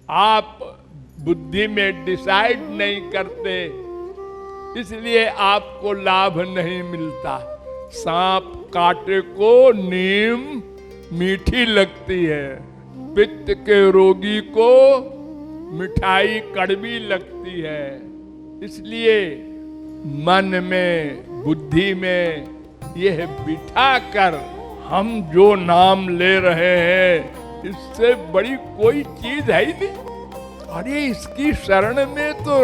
आप बुद्धि में डिसाइड नहीं करते, इसलिए आपको लाभ नहीं मिलता। सांप काटे को नीम मीठी लगती है, पित्त के रोगी को मिठाई कड़वी लगती है। इसलिए मन में, बुद्धि में यह बिठा कर हम जो नाम ले रहे हैं, इससे बड़ी कोई चीज है ही नहीं। अरे इसकी शरण में तो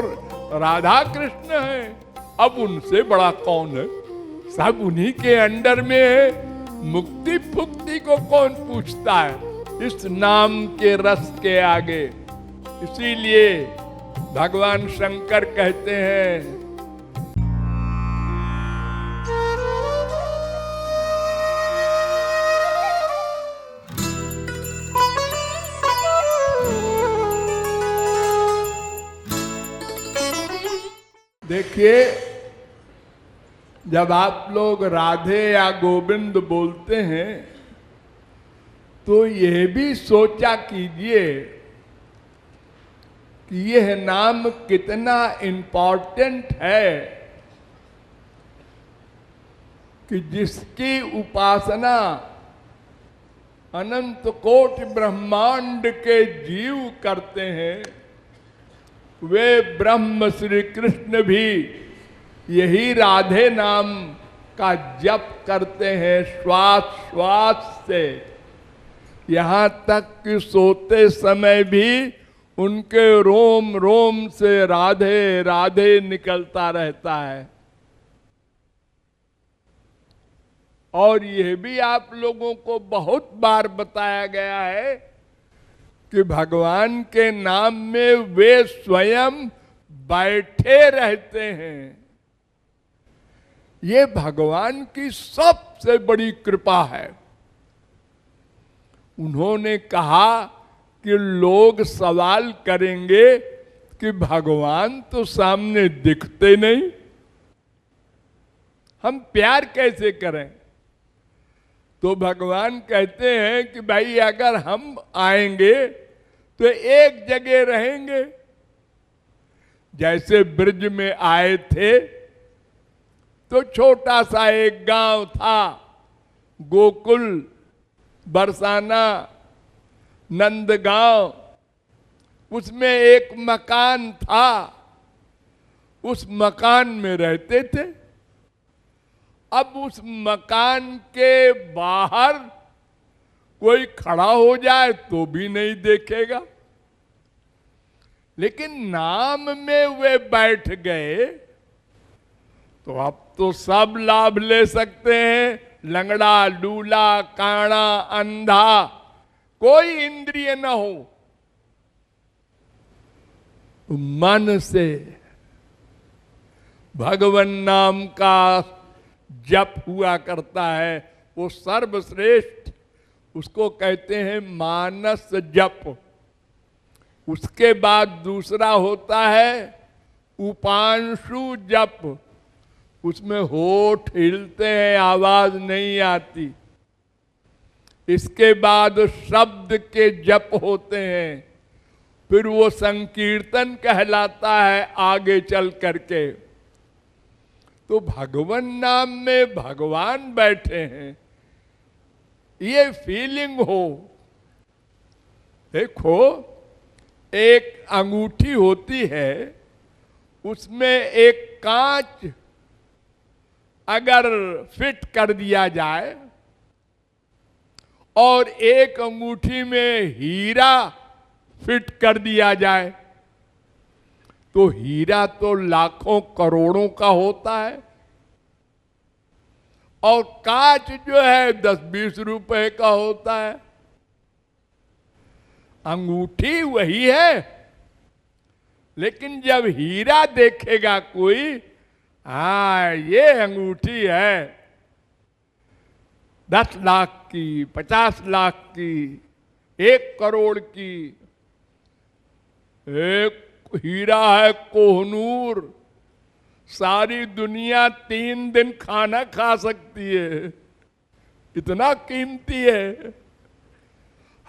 राधा कृष्ण है, अब उनसे बड़ा कौन है? सब उन्हीं के अंडर में है। मुक्ति फुक्ति को कौन पूछता है इस नाम के रस के आगे? इसीलिए भगवान शंकर कहते हैं, देखिए, जब आप लोग राधे या गोविंद बोलते हैं तो यह भी सोचा कीजिए कि यह नाम कितना इम्पोर्टेंट है, कि जिसकी उपासना अनंत कोटि ब्रह्मांड के जीव करते हैं, वे ब्रह्म श्री कृष्ण भी यही राधे नाम का जप करते हैं श्वास श्वास से। यहाँ तक कि सोते समय भी उनके रोम रोम से राधे राधे निकलता रहता है। और यह भी आप लोगों को बहुत बार बताया गया है कि भगवान के नाम में वे स्वयं बैठे रहते हैं। ये भगवान की सबसे बड़ी कृपा है। उन्होंने कहा कि लोग सवाल करेंगे कि भगवान तो सामने दिखते नहीं, हम प्यार कैसे करें? तो भगवान कहते हैं कि भाई अगर हम आएंगे तो एक जगह रहेंगे। जैसे ब्रज में आए थे तो छोटा सा एक गांव था, गोकुल, बरसाना, नंदगांव, उसमें एक मकान था, उस मकान में रहते थे। अब उस मकान के बाहर कोई खड़ा हो जाए तो भी नहीं देखेगा, लेकिन नाम में वे बैठ गए तो अब तो सब लाभ ले सकते हैं। लंगड़ा, लूला, काना, अंधा, कोई इंद्रिय न हो, मन से भगवान नाम का जप हुआ करता है, वो सर्वश्रेष्ठ, उसको कहते हैं मानस जप। उसके बाद दूसरा होता है उपांशु जप, उसमें होठ हिलते हैं, आवाज नहीं आती। इसके बाद शब्द के जप होते हैं, फिर वो संकीर्तन कहलाता है आगे चल करके। तो भगवान नाम में भगवान बैठे हैं, ये फीलिंग हो। देखो, एक अंगूठी होती है, उसमें एक कांच अगर फिट कर दिया जाए और एक अंगूठी में हीरा फिट कर दिया जाए, तो हीरा तो लाखों करोड़ों का होता है और कांच जो है 10-20 रुपए का होता है। अंगूठी वही है, लेकिन जब हीरा देखेगा कोई, हाँ ये अंगूठी है 10 लाख की, 50 लाख की, 1 करोड़ की। एक हीरा है कोहनूर, सारी दुनिया 3 दिन खाना खा सकती है, इतना कीमती है।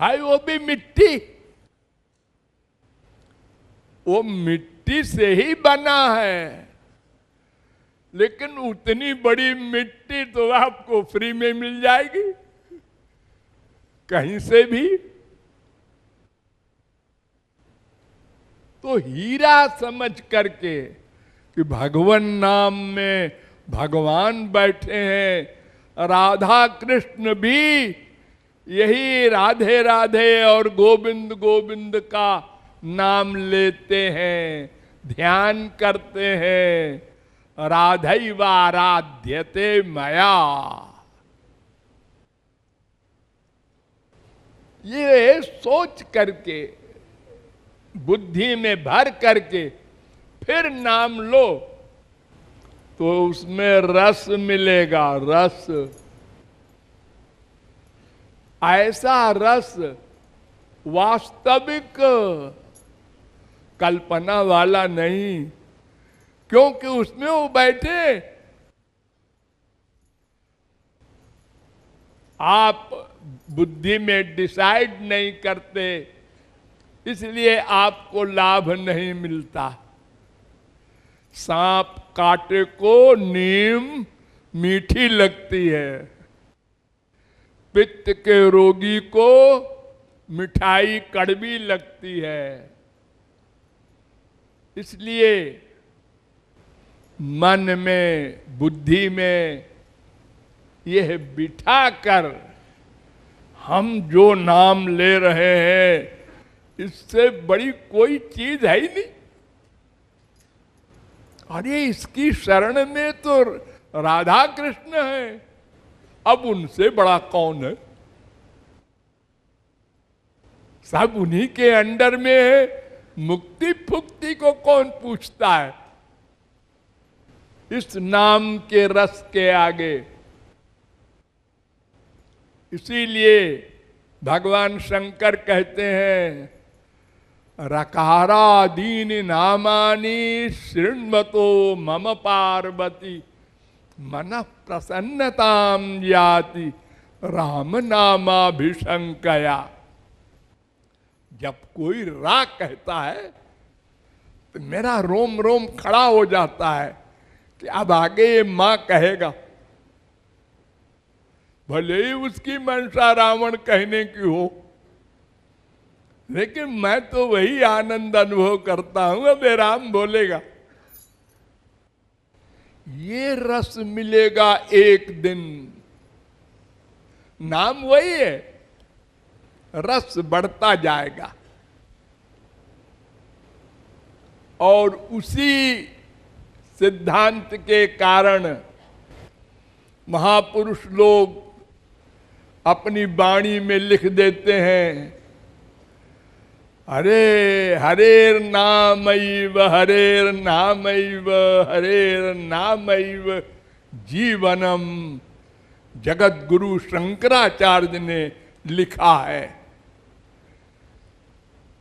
हाय वो भी मिट्टी, वो मिट्टी से ही बना है, लेकिन उतनी बड़ी मिट्टी तो आपको फ्री में मिल जाएगी कहीं से भी। तो हीरा समझ करके कि भगवान नाम में भगवान बैठे हैं, राधा कृष्ण भी यही राधे राधे और गोविंद गोविंद का नाम लेते हैं, ध्यान करते हैं। राधैवाराध्यते मया, ये सोच करके बुद्धि में भर करके फिर नाम लो तो उसमें रस मिलेगा। रस, ऐसा रस वास्तविक, कल्पना वाला नहीं, क्योंकि उसमें वो बैठे। आप बुद्धि में डिसाइड नहीं करते, इसलिए आपको लाभ नहीं मिलता। सांप काटे को नीम मीठी लगती है, पित्त के रोगी को मिठाई कड़वी लगती है। इसलिए मन में, बुद्धि में यह बिठा कर हम जो नाम ले रहे हैं, इससे बड़ी कोई चीज है ही नहीं। अरे इसकी शरण में तो राधा कृष्ण है, अब उनसे बड़ा कौन है? सब उन्हीं के अंडर में है, मुक्ति फुक्ति को कौन पूछता है इस नाम के रस के आगे। इसीलिए भगवान शंकर कहते हैं, रकारादीन नामानि शृण्वतो मम पार्वती, मन प्रसन्नताम याति राम नामाभिशंकया। जब कोई रा कहता है तो मेरा रोम रोम खड़ा हो जाता है कि अब आगे ये मां कहेगा। भले ही उसकी मंशा रावण कहने की हो, लेकिन मैं तो वही आनंद अनुभव करता हूं, अब राम बोलेगा। ये रस मिलेगा एक दिन। नाम वही है, रस बढ़ता जाएगा। और उसी सिद्धांत के कारण महापुरुष लोग अपनी वाणी में लिख देते हैं, हरे हरेर नामैव हरेर नामैव हरेर नामैव जीवनम। जगत गुरु शंकराचार्य ने लिखा है,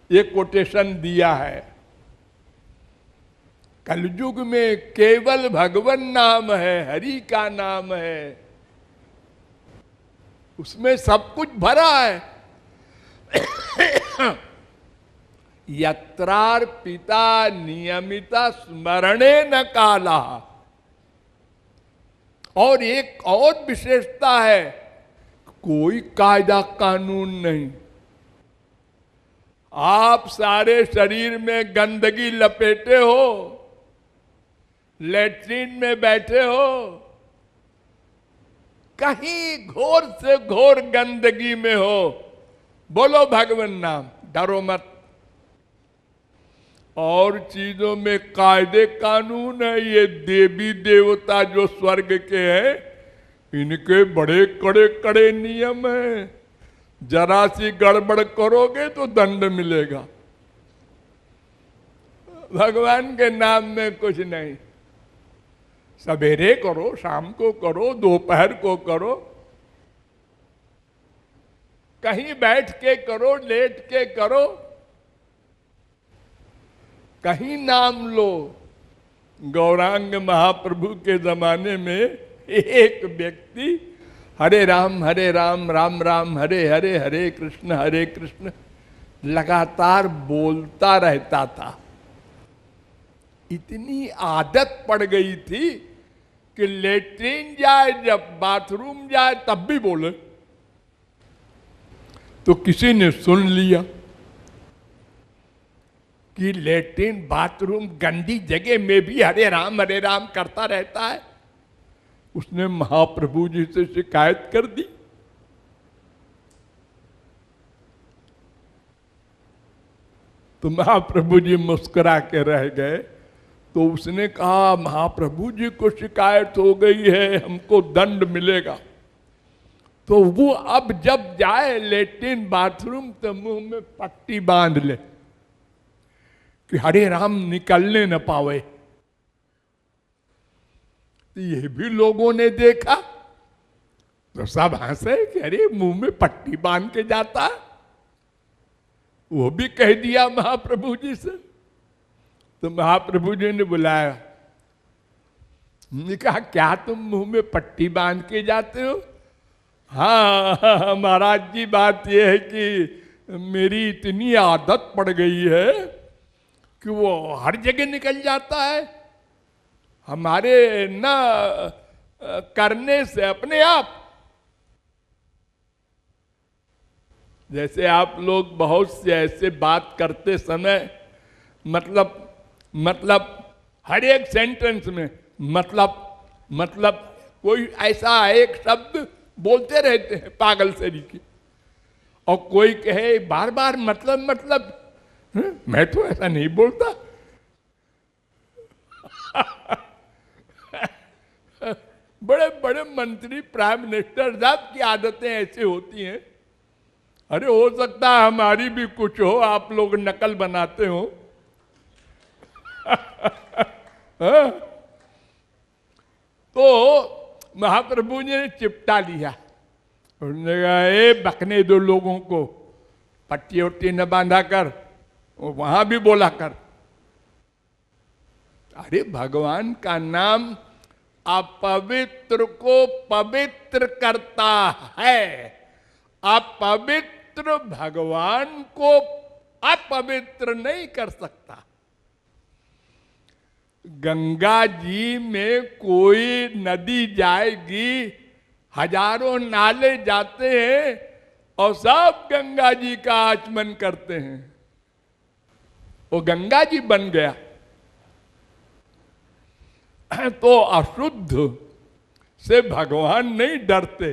ये कोटेशन दिया है। कलयुग में केवल भगवान नाम है, हरि का नाम है, उसमें सब कुछ भरा है। यत्रार्पिता नियमिता स्मरणे न काला। और एक और विशेषता है, कोई कायदा कानून नहीं। आप सारे शरीर में गंदगी लपेटे हो, लेट्रिन में बैठे हो, कहीं घोर से घोर गंदगी में हो, बोलो भगवान नाम, डरो मत। और चीजों में कायदे कानून है। ये देवी देवता जो स्वर्ग के हैं, इनके बड़े कड़े कड़े नियम हैं। जरा सी गड़बड़ करोगे तो दंड मिलेगा। भगवान के नाम में कुछ नहीं। सवेरे करो, शाम को करो, दोपहर को करो, कहीं बैठ के करो, लेट के करो, कहीं नाम लो। गौरांग महाप्रभु के जमाने में एक व्यक्ति हरे राम राम राम हरे हरे, हरे कृष्ण लगातार बोलता रहता था। इतनी आदत पड़ गई थी कि लेटरिन जाए, जब बाथरूम जाए तब भी बोले। तो किसी ने सुन लिया कि लेटरिन बाथरूम गंदी जगह में भी हरे राम करता रहता है। उसने महाप्रभु जी से शिकायत कर दी। तो महाप्रभु जी मुस्कुरा के रह गए। तो उसने कहा, महाप्रभु जी को शिकायत हो गई है, हमको दंड मिलेगा। तो वो अब जब जाए लेटरिन बाथरूम तो मुंह में पट्टी बांध ले कि हरे राम निकलने न पावे। तो ये भी लोगों ने देखा तो सब हंसे कि अरे मुंह में पट्टी बांध के जाता है। वो भी कह दिया महाप्रभु जी से। तो महाप्रभु जी ने बुलाया, ने कहा क्या तुम मुंह में पट्टी बांध के जाते हो? हाँ महाराज जी, बात यह है कि मेरी इतनी आदत पड़ गई है कि वो हर जगह निकल जाता है, हमारे ना करने से अपने आप। जैसे आप लोग बहुत से ऐसे बात करते समय मतलब हर एक सेंटेंस में मतलब कोई ऐसा एक शब्द बोलते रहते हैं पागल तरीके, और कोई कहे बार बार मतलब मैं तो ऐसा नहीं बोलता। बड़े बड़े मंत्री, प्राइम मिनिस्टर साहब की आदतें ऐसी होती हैं। अरे हो सकता है हमारी भी कुछ हो, आप लोग नकल बनाते हो। तो महाप्रभु जी ने चिपटा लिया। उन्होंने कहा, ए बकने दो लोगों को, पट्टी वट्टी न बांधा कर, वहां भी बोला कर। अरे भगवान का नाम अपवित्र को पवित्र करता है, अपवित्र भगवान को अपवित्र नहीं कर सकता। गंगा जी में कोई नदी जाएगी, हजारों नाले जाते हैं और सब गंगा जी का आचमन करते हैं, वो गंगा जी बन गया। तो अशुद्ध से भगवान नहीं डरते,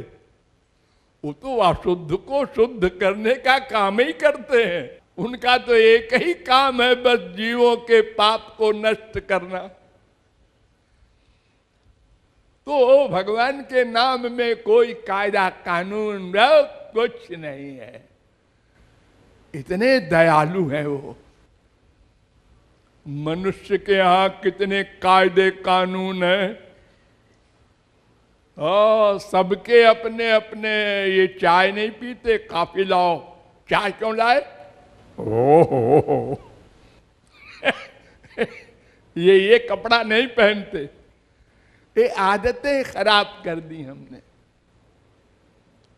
वो तो अशुद्ध को शुद्ध करने का काम ही करते हैं। उनका तो एक ही काम है, बस जीवों के पाप को नष्ट करना। तो भगवान के नाम में कोई कायदा कानून कुछ नहीं है, इतने दयालु है वो। मनुष्य के यहाँ कितने कायदे कानून है, सबके अपने अपने। ये चाय नहीं पीते, कॉफी लाओ, चाय क्यों लाए? ओहो ये कपड़ा नहीं पहनते। ये आदतें खराब कर दी हमने,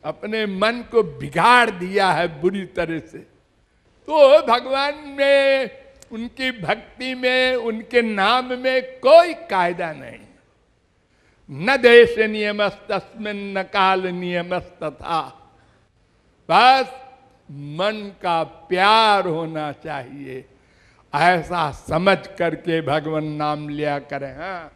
अपने मन को बिगाड़ दिया है बुरी तरह से। तो भगवान में, उनकी भक्ति में, उनके नाम में कोई कायदा नहीं। न देश नियमस्तस्मिन् न काल नियमस्तथा। बस मन का प्यार होना चाहिए, ऐसा समझ करके भगवान नाम लिया करें। हाँ,